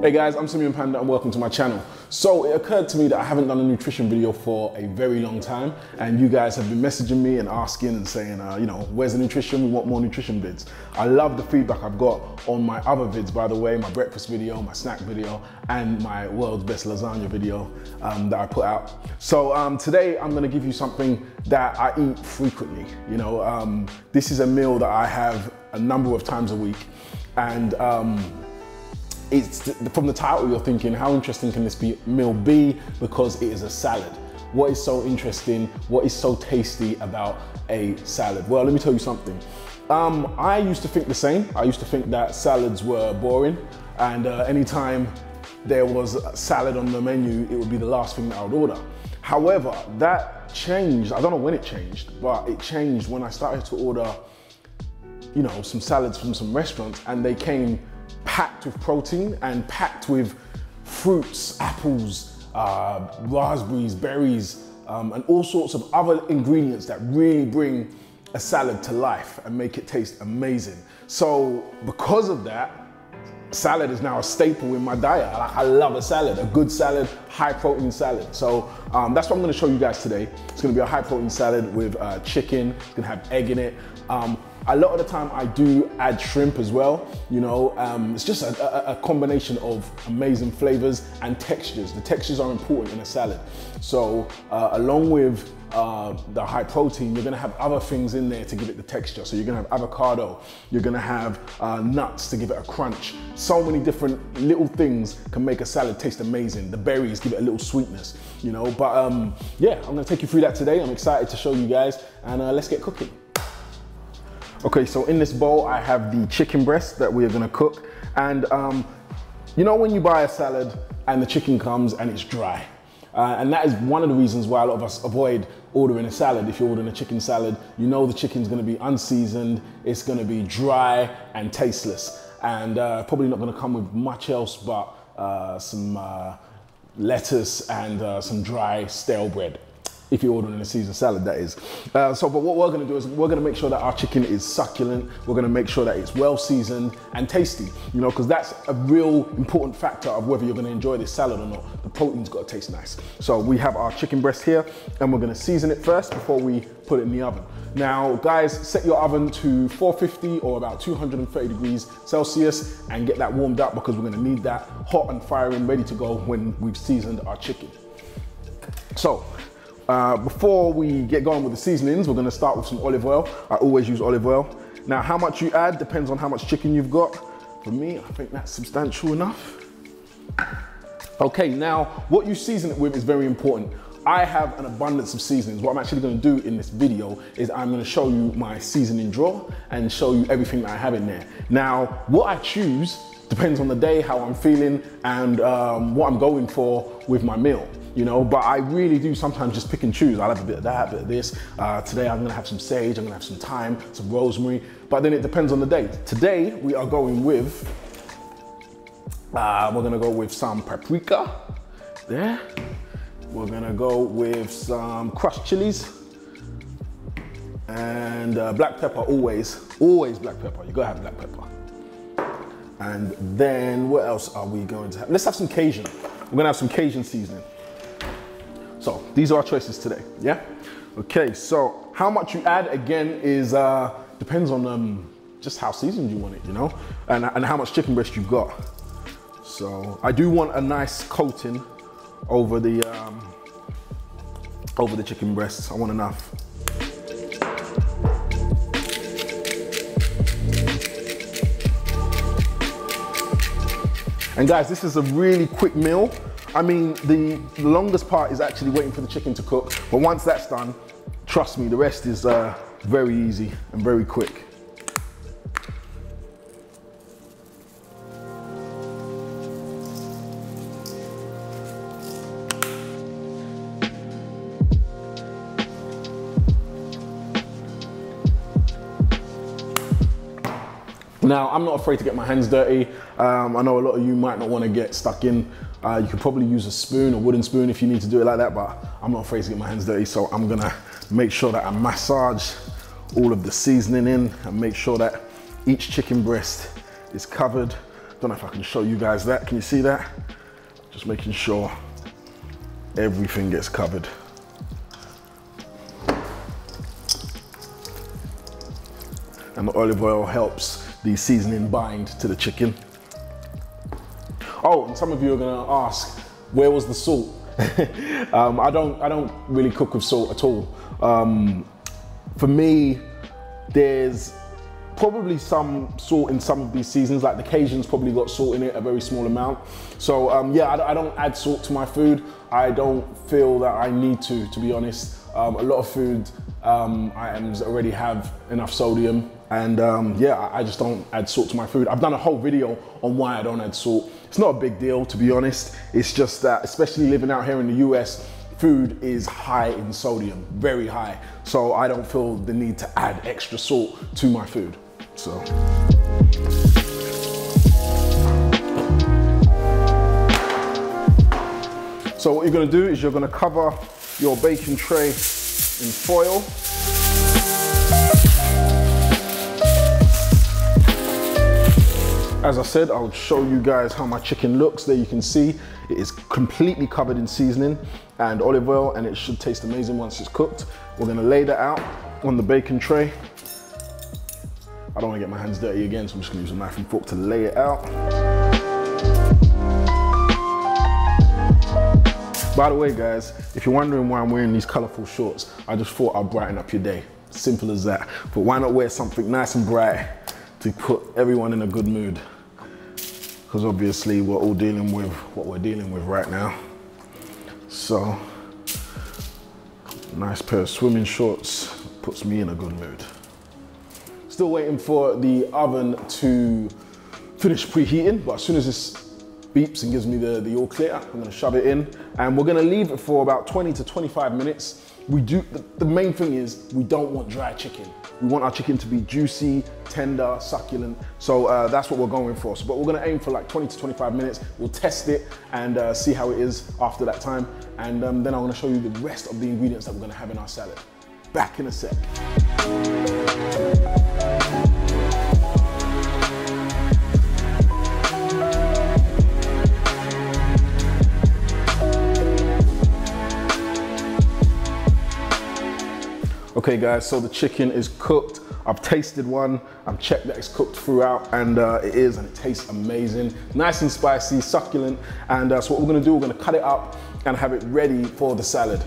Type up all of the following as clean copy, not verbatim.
Hey guys, I'm Simeon Panda and welcome to my channel. So it occurred to me that I haven't done a nutrition video for a very long time, and you guys have been messaging me and asking and saying, where's the nutrition? We want more nutrition vids. I love the feedback I've got on my other vids, by the way, my breakfast video, my snack video, and my world's best lasagna video that I put out. So today I'm gonna give you something that I eat frequently. This is a meal that I have a number of times a week, and it's from the title you're thinking, how interesting can this meal be? Because it is a salad. What is so interesting? What is so tasty about a salad? Well, let me tell you something. I used to think the same. I used to think that salads were boring, and anytime there was a salad on the menu, it would be the last thing that I would order. However, that changed. I don't know when it changed, but it changed when I started to order, some salads from some restaurants, and they came packed with protein and packed with fruits, apples, raspberries, berries, and all sorts of other ingredients that really bring a salad to life and make it taste amazing. So because of that, salad is now a staple in my diet. I love a salad, a good salad, high protein salad. So that's what I'm gonna show you guys today. It's gonna be a high protein salad with chicken. It's gonna have egg in it. A lot of the time I do add shrimp as well. It's just a combination of amazing flavors and textures. The textures are important in a salad. So along with the high protein, you're gonna have other things in there to give it the texture. So you're gonna have avocado, you're gonna have nuts to give it a crunch. So many different little things can make a salad taste amazing. The berries give it a little sweetness, But yeah, I'm gonna take you through that today. I'm excited to show you guys, and let's get cooking. Okay, so in this bowl, I have the chicken breast that we are gonna cook. And when you buy a salad and the chicken comes and it's dry, and that is one of the reasons why a lot of us avoid ordering a salad. If you're ordering a chicken salad, the chicken's gonna be unseasoned, it's gonna be dry and tasteless, and probably not gonna come with much else but some lettuce and some dry stale bread. If you're ordering a Caesar salad, that is. But what we're gonna do is we're gonna make sure that our chicken is succulent. We're gonna make sure that it's well seasoned and tasty, because that's a real important factor of whether you're gonna enjoy this salad or not. The protein's gotta taste nice. So we have our chicken breast here, and we're gonna season it first before we put it in the oven. Now, guys, set your oven to 450 or about 230 degrees Celsius and get that warmed up, because we're gonna need that hot and firing, ready to go when we've seasoned our chicken. So, before we get going with the seasonings, we're gonna start with some olive oil. I always use olive oil. Now, how much you add depends on how much chicken you've got. For me, I think that's substantial enough. Okay, now, what you season it with is very important. I have an abundance of seasonings. What I'm actually gonna do in this video is I'm gonna show you my seasoning drawer and show you everything that I have in there. Now, what I choose depends on the day, how I'm feeling, and what I'm going for with my meal. But I really do sometimes just pick and choose. I'll have a bit of that, a bit of this. Today I'm gonna have some sage, I'm gonna have some thyme, some rosemary, but then it depends on the day. Today we are going with, we're gonna go with some paprika there. We're gonna go with some crushed chilies and black pepper, always black pepper. You gotta have black pepper. And then what else are we going to have? Let's have some Cajun. We're gonna have some Cajun seasoning. So these are our choices today, yeah? Okay, so how much you add, again, is depends on just how seasoned you want it, and how much chicken breast you've got. So I do want a nice coating over the chicken breasts. I want enough. And guys, this is a really quick meal. I mean, the longest part is actually waiting for the chicken to cook, but once that's done, trust me, the rest is very easy and very quick. Now, I'm not afraid to get my hands dirty. I know a lot of you might not want to get stuck in. You could probably use a spoon, a wooden spoon, if you need to do it like that, but I'm not afraid to get my hands dirty, so I'm gonna make sure that I massage all of the seasoning in and make sure that each chicken breast is covered Don't know if I can show you guys that. Can you see that? Just making sure everything gets covered. And the olive oil helps the seasoning bind to the chicken. Oh, and some of you are gonna ask, where was the salt? I don't really cook with salt at all. For me, there's probably some salt in some of these seasons, like the Cajun's probably got salt in it, a very small amount. So yeah, I don't add salt to my food. I don't feel that I need to be honest. A lot of food items already have enough sodium, and yeah, I just don't add salt to my food. I've done a whole video on why I don't add salt. It's not a big deal, to be honest. It's just that, especially living out here in the US, food is high in sodium, very high. So I don't feel the need to add extra salt to my food. So what you're gonna do is you're gonna cover your baking tray in foil. As I said, I'll show you guys how my chicken looks. There you can see it is completely covered in seasoning and olive oil, and it should taste amazing once it's cooked. We're gonna lay that out on the baking tray. I don't wanna get my hands dirty again, so I'm just gonna use a knife and fork to lay it out. By the way, guys, if you're wondering why I'm wearing these colorful shorts, I just thought I'd brighten up your day. Simple as that. But why not wear something nice and bright to put everyone in a good mood? Because obviously we're all dealing with what we're dealing with right now. So, nice pair of swimming shorts puts me in a good mood. Still waiting for the oven to finish preheating, but as soon as this beeps and gives me the all clear, I'm gonna shove it in, and we're gonna leave it for about 20 to 25 minutes. The main thing is we don't want dry chicken. We want our chicken to be juicy, tender, succulent. So that's what we're going for. But we're gonna aim for like 20 to 25 minutes. We'll test it and see how it is after that time. And then I'm gonna show you the rest of the ingredients that we're gonna have in our salad. Back in a sec. Okay guys, so the chicken is cooked. I've tasted one, I've checked that it's cooked throughout, and it is, and it tastes amazing. Nice and spicy, succulent, and so what we're gonna do, we're gonna cut it up and have it ready for the salad.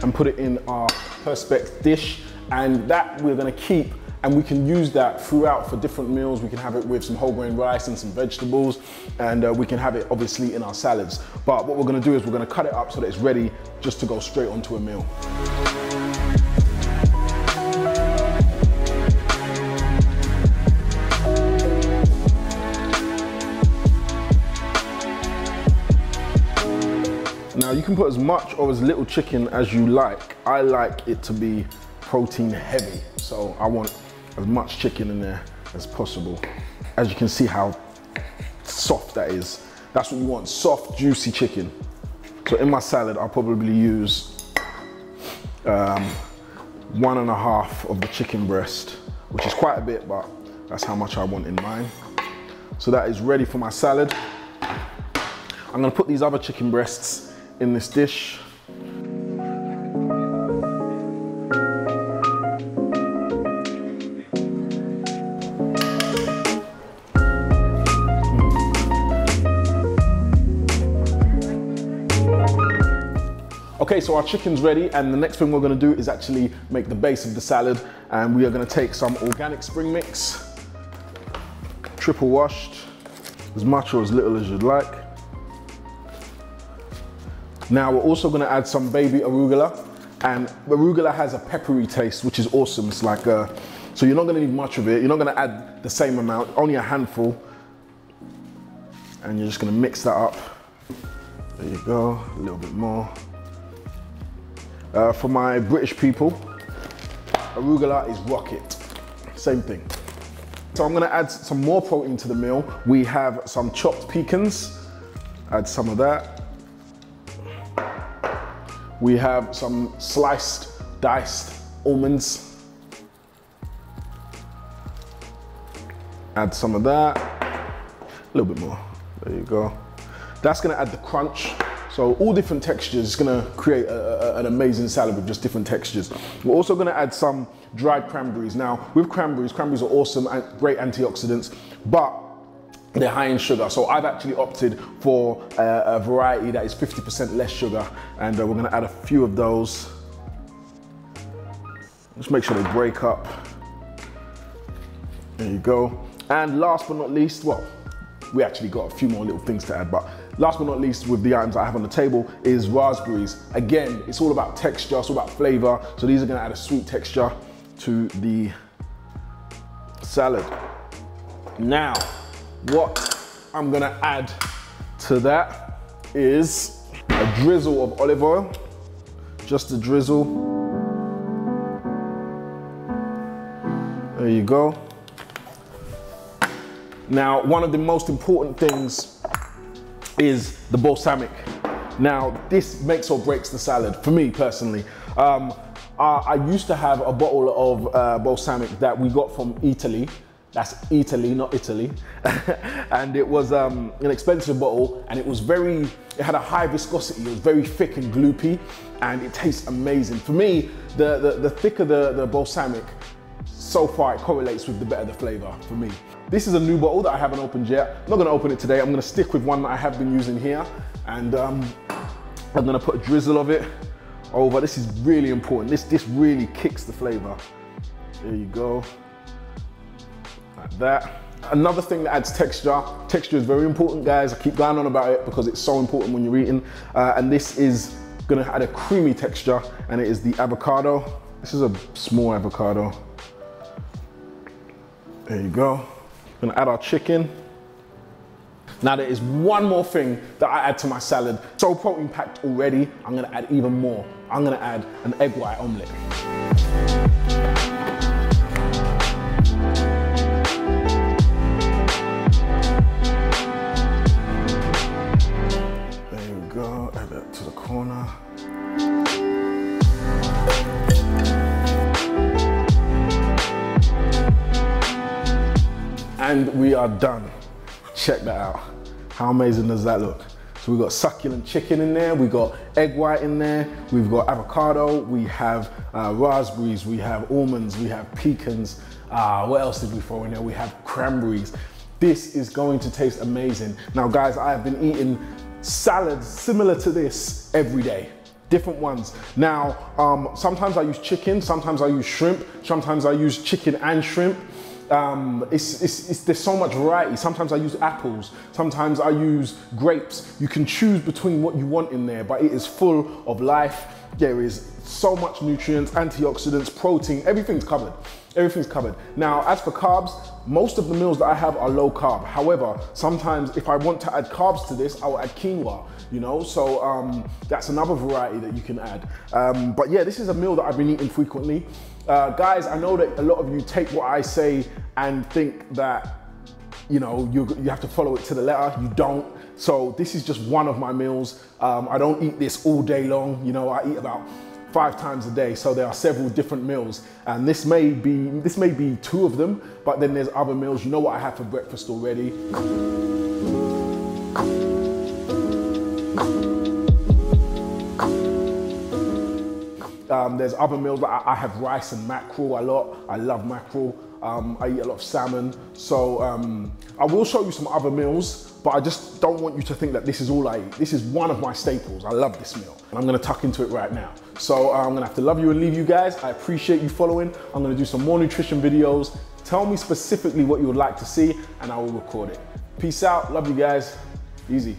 And put it in our Perspex dish, and that we're gonna keep, and we can use that throughout for different meals. We can have it with some whole grain rice and some vegetables, and we can have it obviously in our salads. But what we're gonna do is we're gonna cut it up so that it's ready just to go straight onto a meal. Now you can put as much or as little chicken as you like. I like it to be protein heavy, so I want as much chicken in there as possible. As you can see how soft that is. That's what you want, soft, juicy chicken. So in my salad, I'll probably use 1.5 of the chicken breast, which is quite a bit, but that's how much I want in mine. So that is ready for my salad. I'm gonna put these other chicken breasts in this dish. Okay, so our chicken's ready, and the next thing we're gonna do is actually make the base of the salad, and we are gonna take some organic spring mix, triple washed, as much or as little as you'd like. Now we're also gonna add some baby arugula, and arugula has a peppery taste, which is awesome. It's like, so you're not gonna need much of it. You're not gonna add the same amount, only a handful. And you're just gonna mix that up. There you go, a little bit more. For my British people, arugula is rocket, same thing. So I'm gonna add some more protein to the meal. We have some chopped pecans, add some of that. We have some sliced, diced almonds. Add some of that, a little bit more, there you go. That's gonna add the crunch. So all different textures, it's gonna create an amazing salad with just different textures. We're also gonna add some dried cranberries. Now, with cranberries are awesome and great antioxidants, but they're high in sugar. So I've actually opted for a variety that is 50% less sugar, and we're gonna add a few of those. Just make sure they break up. There you go. And last but not least, well, we actually got a few more little things to add, but last but not least with the items I have on the table is raspberries. Again, it's all about texture, it's all about flavor. So these are gonna add a sweet texture to the salad. Now, what I'm gonna add to that is a drizzle of olive oil, just a drizzle. There you go. Now, one of the most important things is the balsamic. Now, this makes or breaks the salad, for me personally. I used to have a bottle of balsamic that we got from Italy. That's Italy, not Italy. And it was an expensive bottle, and it had a high viscosity. It was very thick and gloopy, and it tastes amazing. For me, the thicker the balsamic, so far it correlates with the better the flavor for me. This is a new bottle that I haven't opened yet. I'm not gonna open it today. I'm gonna stick with one that I have been using here, and I'm gonna put a drizzle of it over. This is really important. This really kicks the flavor. There you go, like that. Another thing that adds texture. Texture is very important, guys. I keep going on about it because it's so important when you're eating. And this is gonna add a creamy texture, and it is the avocado. This is a small avocado. There you go. We're gonna add our chicken. Now there is one more thing that I add to my salad. So protein packed already, I'm gonna add even more. I'm gonna add an egg white omelet. There you go, add that to the corner. And we are done. Check that out. How amazing does that look? So we've got succulent chicken in there, we've got egg white in there, we've got avocado, we have raspberries, we have almonds, we have pecans. What else did we throw in there? We have cranberries. This is going to taste amazing. Now guys, I have been eating salads similar to this every day. Different ones. Now, sometimes I use chicken, sometimes I use shrimp, sometimes I use chicken and shrimp. There's so much variety. Sometimes I use apples, sometimes I use grapes. You can choose between what you want in there, but it is full of life. There is so much nutrients, antioxidants, protein, everything's covered. Everything's covered. Now, as for carbs, most of the meals that I have are low carb. However, sometimes if I want to add carbs to this, I will add quinoa, you know? So that's another variety that you can add. But yeah, this is a meal that I've been eating frequently. Guys, I know that a lot of you take what I say and think that, you know, you have to follow it to the letter. You don't. So this is just one of my meals. I don't eat this all day long. You know, I eat about 5 times a day. So there are several different meals, and this may be 2 of them, but then there's other meals. You know what I have for breakfast already. There's other meals that I have rice and mackerel a lot. I love mackerel. I eat a lot of salmon. So I will show you some other meals, but I just don't want you to think that this is all I eat. This is one of my staples. I love this meal, and I'm gonna tuck into it right now. So I'm gonna have to love you and leave you guys. I appreciate you following. I'm gonna do some more nutrition videos. Tell me specifically what you would like to see, and I will record it. Peace out, love you guys, easy.